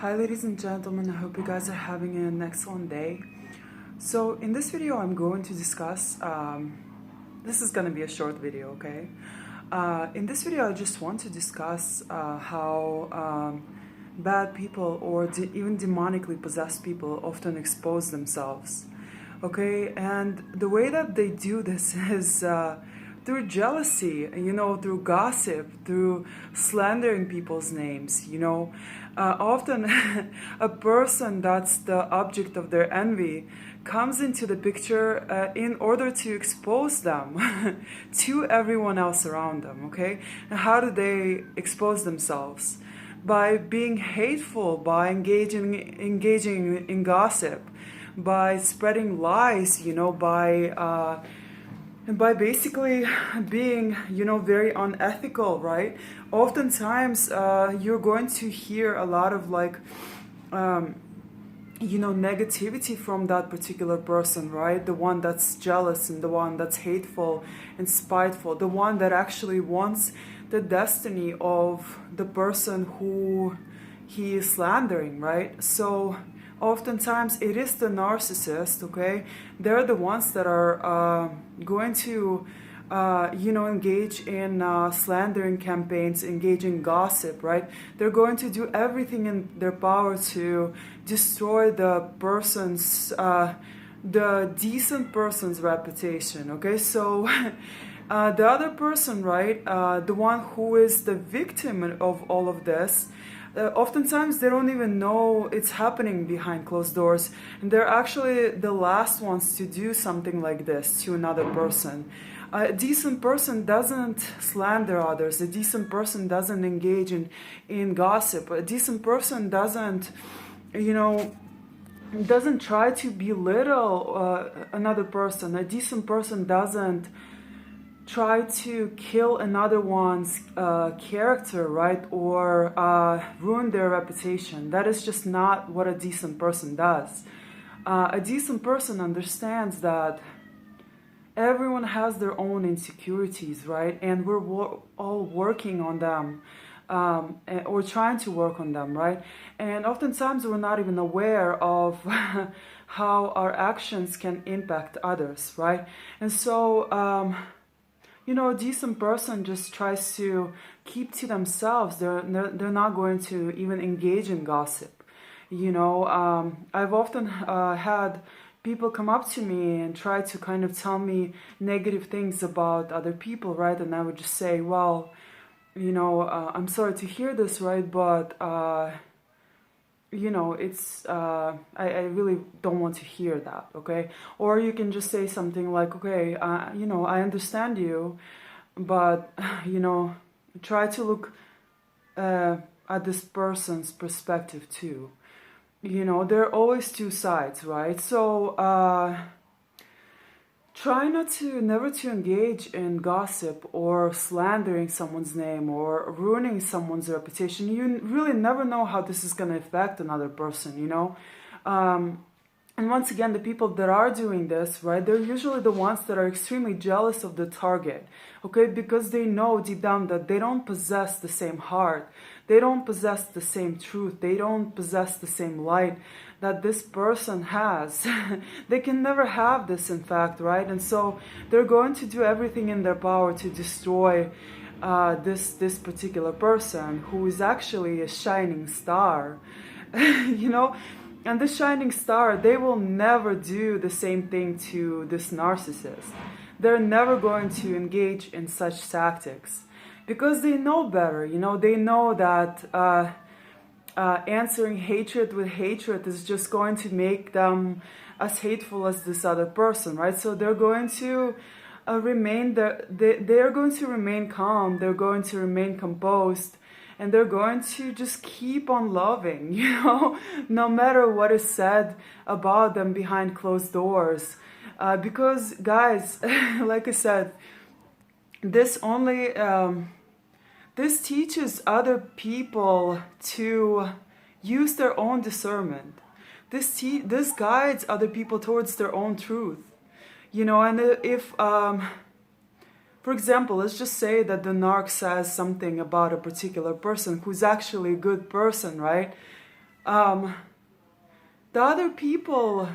Hi ladies and gentlemen, I hope you guys are having an excellent day. So in this video I'm going to discuss, this is going to be a short video, okay? In this video I just want to discuss how bad people or even demonically possessed people often expose themselves, okay? And the way that they do this is through jealousy, through gossip, through slandering people's names, often a person that's the object of their envy comes into the picture in order to expose them to everyone else around them, okay? And how do they expose themselves? By being hateful, by engaging in gossip, by spreading lies, by basically being, very unethical, right? Oftentimes, you're going to hear a lot of negativity from that particular person, right? The one that's jealous and the one that's hateful and spiteful, the one that actually wants the destiny of the person who he is slandering, right? So oftentimes it is the narcissist, okay? They're the ones that are going to engage in slandering campaigns, engage in gossip, right? They're going to do everything in their power to destroy the person's, the decent person's reputation, okay? So the other person, right, the one who is the victim of all of this, oftentimes they don't even know it's happening behind closed doors, and they're actually the last ones to do something like this to another person. A decent person doesn't slander others. A decent person doesn't engage in gossip. A decent person doesn't try to belittle another person. A decent person doesn't try to kill another one's character, right, or ruin their reputation. That is just not what a decent person does. A decent person understands that everyone has their own insecurities, right, and we're all working on them, or trying to work on them, right, and oftentimes we're not even aware of how our actions can impact others, right, and so a decent person just tries to keep to themselves. They're not going to even engage in gossip. I've often had people come up to me and try to kind of tell me negative things about other people, right? And I would just say, well, I'm sorry to hear this, right? But it's I really don't want to hear that, okay? Or you can just say something like, okay, I understand you, but try to look at this person's perspective too. There are always two sides, right? So try never to engage in gossip or slandering someone's name or ruining someone's reputation. You really never know how this is going to affect another person, And once again, the people that are doing this, right, they're usually the ones that are extremely jealous of the target, okay, because they know deep down that they don't possess the same heart, they don't possess the same truth, they don't possess the same light that this person has. They can never have this, in fact, right? And so they're going to do everything in their power to destroy this particular person who is actually a shining star, And this shining star, they will never do the same thing to this narcissist. They're never going to engage in such tactics because they know better. They know that answering hatred with hatred is just going to make them as hateful as this other person, right? So they're going to they're going to remain calm. They're going to remain composed. And they're going to just keep on loving, no matter what is said about them behind closed doors. Because, guys, like I said, this teaches other people to use their own discernment. This guides other people towards their own truth. And if... For example, let's just say that the narc says something about a particular person who's actually a good person, right? the other people,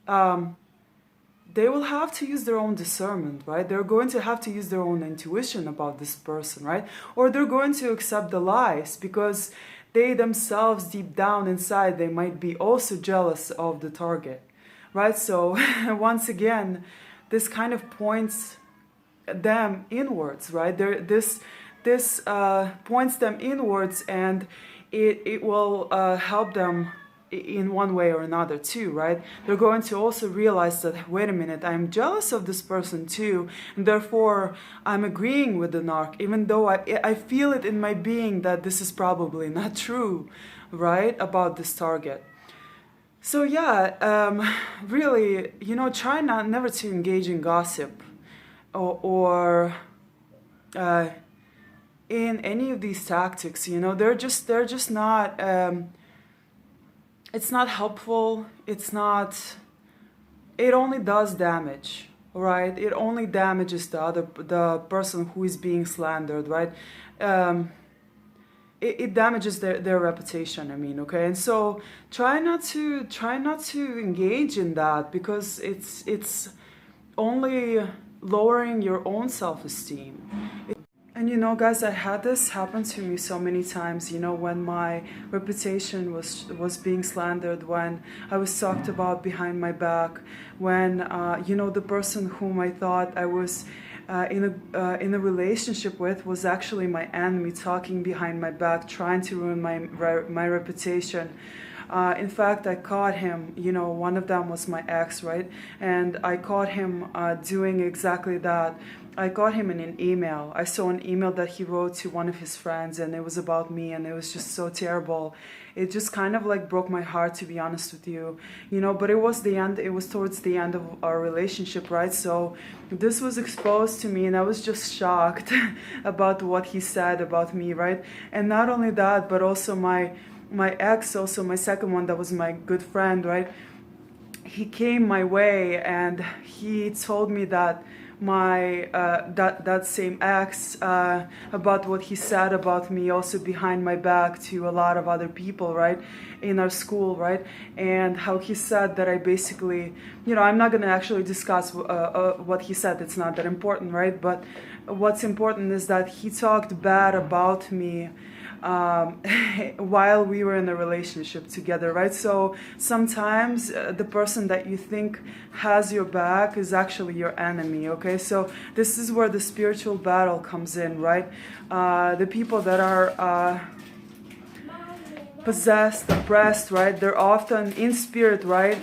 they will have to use their own discernment, right? They're going to have to use their own intuition about this person, right? Or they're going to accept the lies because they themselves, deep down inside, they might be also jealous of the target, right? So once again, this kind of points them inwards, right? This points them inwards, and it will help them in one way or another too, right? They're going to also realize that, wait a minute, I'm jealous of this person too, and therefore I'm agreeing with the narc, even though I feel it in my being that this is probably not true, right, about this target. So yeah, really, try never to engage in gossip or in any of these tactics. They're just not. It's not helpful. It only does damage, right? It only damages the person who is being slandered, right? It damages their reputation, okay? And so try not to engage in that, because it's only lowering your own self-esteem. And guys, I had this happen to me so many times, when my reputation was being slandered, when I was talked about behind my back, when, the person whom I thought I was in a relationship with was actually my enemy, talking behind my back, trying to ruin my reputation. In fact, I caught him, one of them was my ex, right? And I caught him doing exactly that. I caught him in an email. I saw an email that he wrote to one of his friends, and it was about me, and it was just so terrible. It just kind of like broke my heart, to be honest with you, but it was towards the end of our relationship, right? So this was exposed to me, and I was just shocked about what he said about me, right? And not only that, but also my ex, also my second one, that was my good friend, right? He came my way, and he told me that that same ex about what he said about me also behind my back to a lot of other people, right, in our school, right? And how he said that I basically, I'm not going to actually discuss what he said. It's not that important, right? But what's important is that he talked bad about me while we were in a relationship together, right? So sometimes the person that you think has your back is actually your enemy, okay? So this is where the spiritual battle comes in, right? The people that are possessed, oppressed, right? They're often in spirit, right?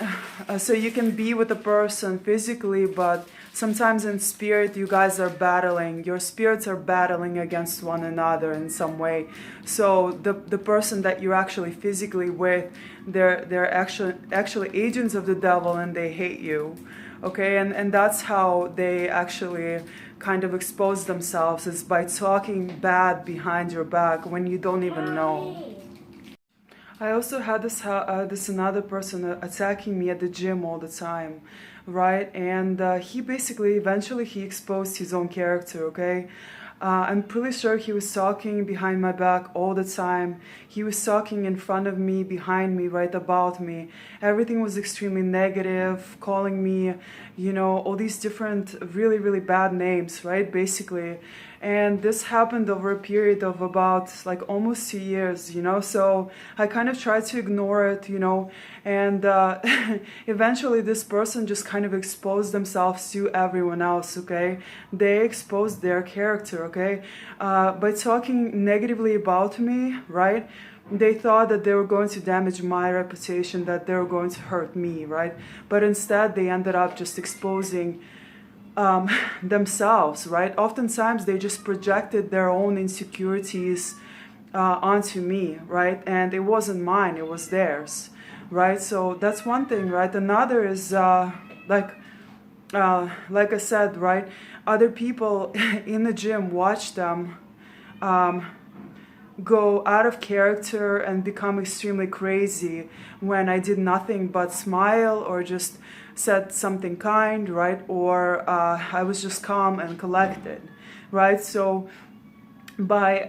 So you can be with a person physically, but sometimes in spirit you guys are battling. Your spirits are battling against one another in some way. So the person that you're actually physically with, they're actually agents of the devil, and they hate you. Okay, and that's how they actually kind of expose themselves, is by talking bad behind your back when you don't even know. I also had this another person attacking me at the gym all the time, right? And he basically, eventually he exposed his own character, okay? I'm pretty sure he was talking behind my back all the time. He was talking in front of me, behind me, right, about me. Everything was extremely negative, calling me, all these different really, really bad names, right, basically. And this happened over a period of about like almost 2 years, so I kind of tried to ignore it, and eventually this person just kind of exposed themselves to everyone else, okay? They exposed their character, okay? By talking negatively about me, right? They thought that they were going to damage my reputation, that they were going to hurt me, right? But instead they ended up just exposing themselves, right? Oftentimes they just projected their own insecurities onto me, right? And it wasn't mine, it was theirs, right? So that's one thing, right? Another is like I said, right? Other people in the gym, watch them go out of character and become extremely crazy when I did nothing but smile or just said something kind, right? Or I was just calm and collected, right? So by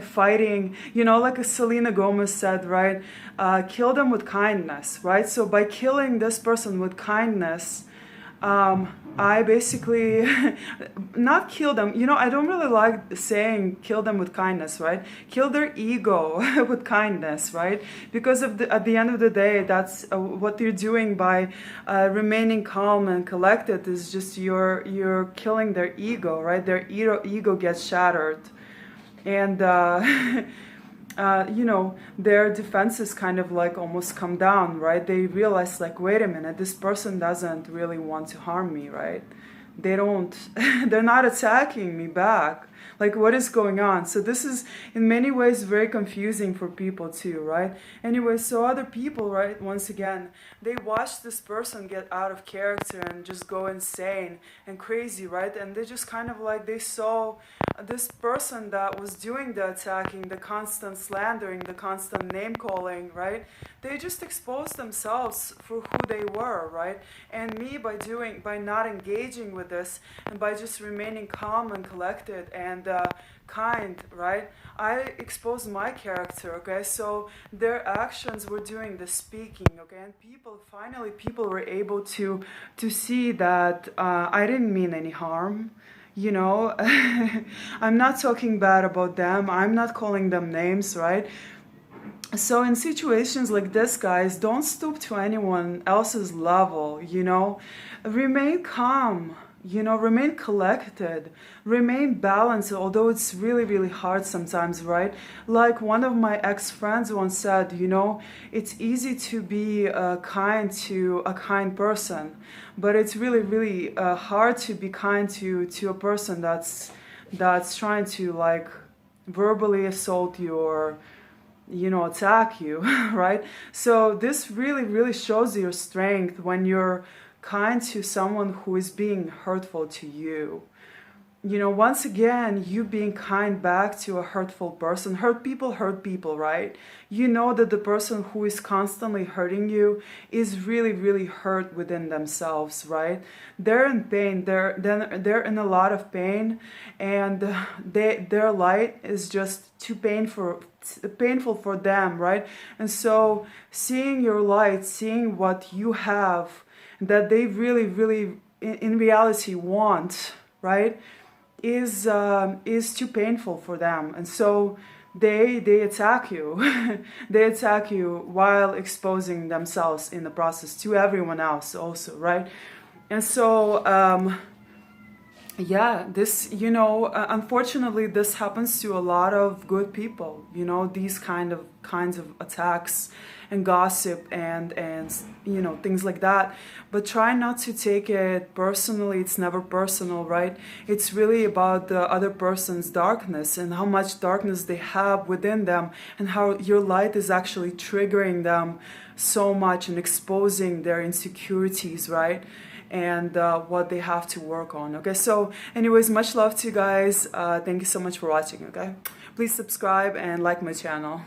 fighting, you know, like Selena Gomez said, right? Kill them with kindness, right? So by killing this person with kindness, I basically not kill them. You know, I don't really like saying kill them with kindness, right? Kill their ego with kindness, right? Because at the end of the day, that's what you're doing by remaining calm and collected is just you're killing their ego, right? Their ego gets shattered, and you know, their defenses kind of like almost come down, right? They realize like, wait a minute, this person doesn't really want to harm me, right? They don't, they're not attacking me back. Like, what is going on? So this is in many ways very confusing for people too, right? Anyway, so other people, right, once again, they watch this person get out of character and just go insane and crazy, right? And they just kind of like, they saw this person that was doing the attacking, the constant slandering, the constant name calling, right? They just exposed themselves for who they were, right? And me, by not engaging with this and by just remaining calm and collected and kind, right? I exposed my character, okay? So their actions were doing the speaking, okay? And finally people were able to see that I didn't mean any harm. You know, I'm not talking bad about them. I'm not calling them names, right? So in situations like this, guys, don't stoop to anyone else's level, you know. Remain calm, you know, remain collected, remain balanced, although it's really, really hard sometimes, right? Like one of my ex-friends once said, you know, it's easy to be kind to a kind person, but it's really, really hard to be kind to a person that's trying to like verbally assault you or, you know, attack you, right? So this really, really shows your strength when you're kind to someone who is being hurtful to you. You know, once again, you being kind back to a hurtful person. Hurt people, right? You know that the person who is constantly hurting you is really, really hurt within themselves, right? They're in pain. They're in a lot of pain, and their light is just too painful for them, right? And so seeing your light, seeing what you have that they really, really in reality want, right, is too painful for them, and so they attack you. They attack you while exposing themselves in the process to everyone else also, right? And so yeah, this, you know, unfortunately this happens to a lot of good people, you know, these kinds of attacks and gossip and you know, things like that. But try not to take it personally. It's never personal, right? It's really about the other person's darkness and how much darkness they have within them and how your light is actually triggering them so much and exposing their insecurities, right? And what they have to work on. Okay, so anyways, much love to you guys. Thank you so much for watching. Okay, please subscribe and like my channel.